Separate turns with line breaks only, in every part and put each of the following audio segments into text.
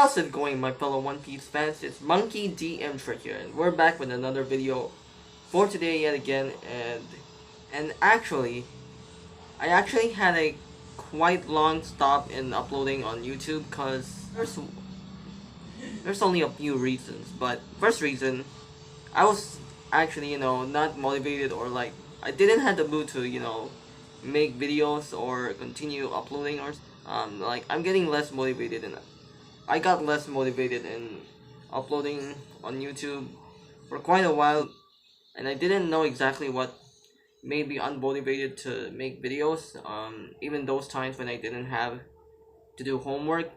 How's it going, my fellow One Piece fans? It's Monkey DM Trick here, and we're back with another video for today yet again. And I actually had a quite long stop in uploading on YouTube because there's only a few reasons. But first reason, I was actually not motivated, or like I didn't have the mood to make videos or continue uploading, or like I'm getting less motivated, and I got less motivated in uploading on YouTube for quite a while, and I didn't know exactly what made me unmotivated to make videos. Even those times when I didn't have to do homework.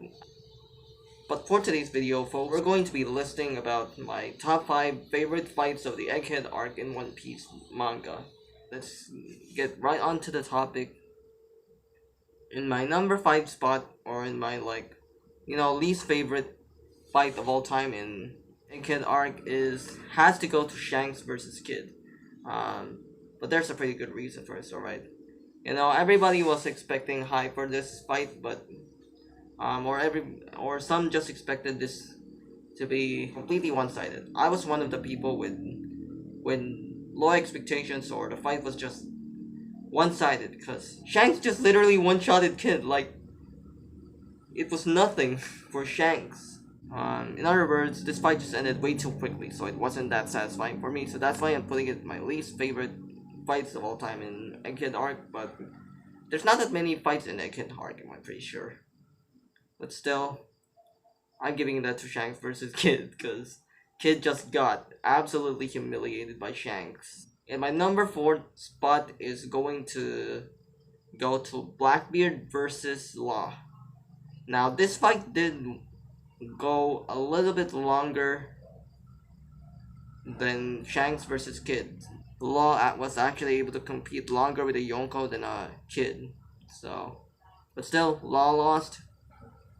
But for today's video, folks, we're going to be listing about my top 5 favorite fights of the Egghead arc in One Piece manga. Let's get right onto the topic. In my number 5 spot, or in my least favorite fight of all time in Egghead arc, has to go to Shanks versus Kid. But there's a pretty good reason for it, alright? Everybody was expecting high for this fight, but or some just expected this to be completely one-sided. I was one of the people with low expectations, or the fight was just one-sided, because Shanks just literally one-shotted Kid. Like, it was nothing for Shanks. In other words, this fight just ended way too quickly, so it wasn't that satisfying for me. So that's why I'm putting it my least favorite fights of all time in Egghead arc. But there's not that many fights in Egghead arc, I'm pretty sure. But still, I'm giving that to Shanks versus Kid, because Kid just got absolutely humiliated by Shanks. And my number 4 spot is going to go to Blackbeard versus Law. Now, this fight did go a little bit longer than Shanks versus Kid. Law was actually able to compete longer with a Yonko than a Kid. But still, Law lost.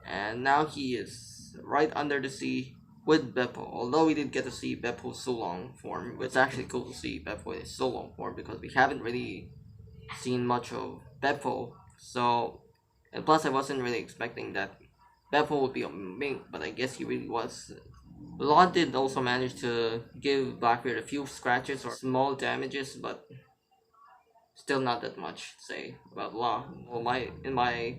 And now he is right under the sea with Beppo. Although we didn't get to see Beppo's Sulong form, it's actually cool to see Beppo in his Sulong form, because we haven't really seen much of Beppo. And plus I wasn't really expecting that Beppo would be a mink, but I guess he really was. Law did also manage to give Blackbeard a few scratches or small damages, but still not that much to say about Law. Well, in my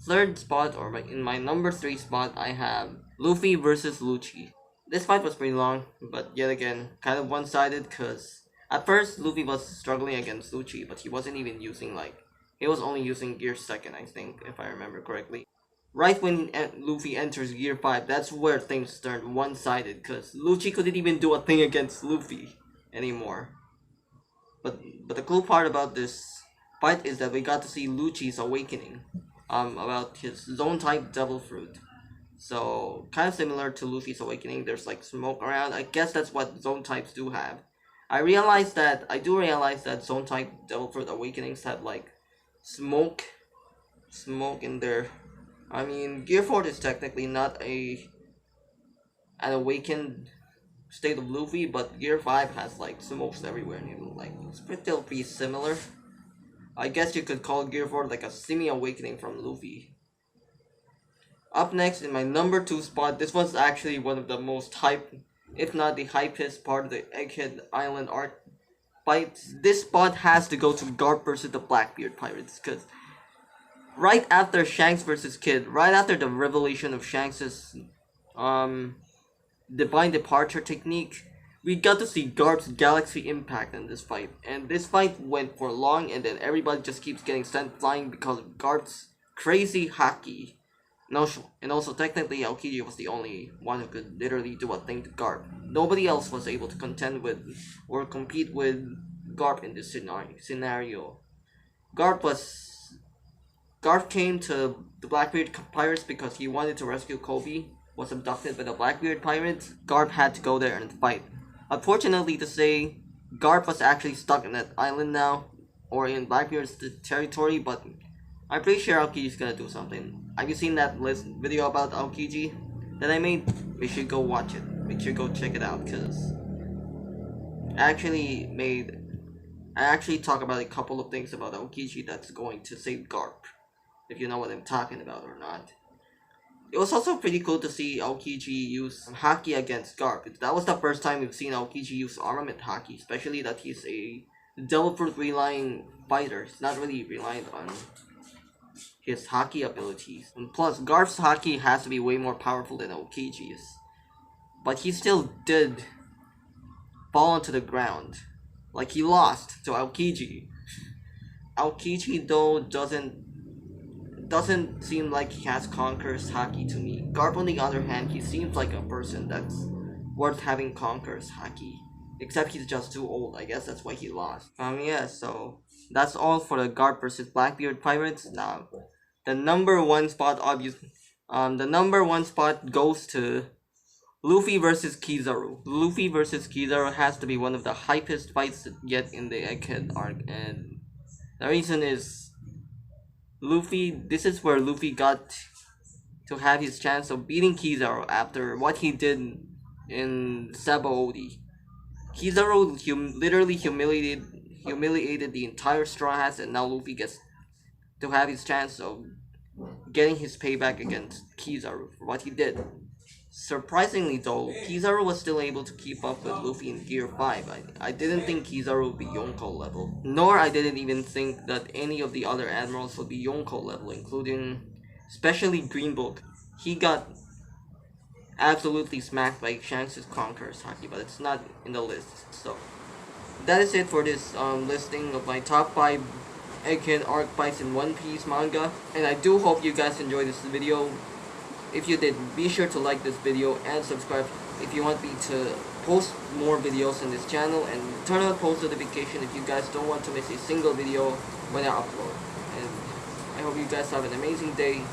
third spot, or in my number 3 spot, I have Luffy versus Lucci. This fight was pretty long, but yet again, kind of one-sided, because at first Luffy was struggling against Lucci, but he wasn't even using, he was only using Gear 2nd, I think, if I remember correctly. Right when Luffy enters Gear 5, that's where things turned one-sided, because Lucci couldn't even do a thing against Luffy anymore. But the cool part about this fight is that we got to see Lucci's awakening. About his zone type Devil Fruit. So kind of similar to Luffy's awakening, there's like smoke around. I guess that's what zone types do have. I do realize that zone type Devil Fruit awakenings have like smoke in there. I mean, Gear 4 is technically not an awakened state of Luffy, but Gear 5 has like smokes everywhere, and it's still pretty similar. I guess you could call Gear 4 like a semi-awakening from Luffy. Up next, in my number 2 spot, this was actually one of the most hype, if not the hypest part of the Egghead Island arc fights. This spot has to go to Garp versus the Blackbeard Pirates, because right after Shanks versus Kid, right after the revelation of Shanks' divine departure technique, we got to see Garp's galaxy impact in this fight. And this fight went for long, and then everybody just keeps getting sent flying because of Garp's crazy haki. And also technically Aokiji was the only one who could literally do a thing to Garp. Nobody else was able to contend with or compete with Garp in this scenario. Garp came to the Blackbeard Pirates because he wanted to rescue Kobe, was abducted by the Blackbeard Pirates. Garp had to go there and fight. Unfortunately to say, Garp was actually stuck in that island now, or in Blackbeard's territory, but I'm pretty sure Aokiji's gonna do something. Have you seen that video about Aokiji that I made? Make sure you go watch it. Make sure you go check it out, because I actually talk about a couple of things about Aokiji that's going to save Garp, if you know what I'm talking about or not. It was also pretty cool to see Aokiji use haki against Garp. That was the first time we've seen Aokiji use armament haki, especially that he's a devil fruit relying fighter. He's not really reliant on his haki abilities. And plus, Garp's haki has to be way more powerful than Aokiji's. But he still did fall onto the ground. Like, he lost to Aokiji. Aokiji, though, doesn't seem like he has Conqueror's haki to me. Garp, on the other hand, he seems like a person that's worth having Conqueror's haki. Except he's just too old. I guess that's why he lost. Yeah, so that's all for the Garp versus Blackbeard Pirates. Now, the number one spot, obviously, the number one spot goes to Luffy versus Kizaru. Luffy versus Kizaru has to be one of the hypest fights yet in the Egghead arc, and the reason is Luffy. This is where Luffy got to have his chance of beating Kizaru after what he did in Sabo Odi. Kizaru literally humiliated the entire Straw Hats, and now Luffy gets to have his chance of getting his payback against Kizaru for what he did. Surprisingly though, Kizaru was still able to keep up with Luffy in Gear 5. I didn't think Kizaru would be Yonko level. Nor I didn't even think that any of the other admirals would be Yonko level, including especially Green Book. He got absolutely smacked by Shanks' Conqueror's haki, but it's not in the list. So that is it for this listing of my top 5 Egghead arc fights in One Piece manga. And I do hope you guys enjoyed this video. If you did, be sure to like this video and subscribe if you want me to post more videos on this channel, and turn on post notification if you guys don't want to miss a single video when I upload. And I hope you guys have an amazing day.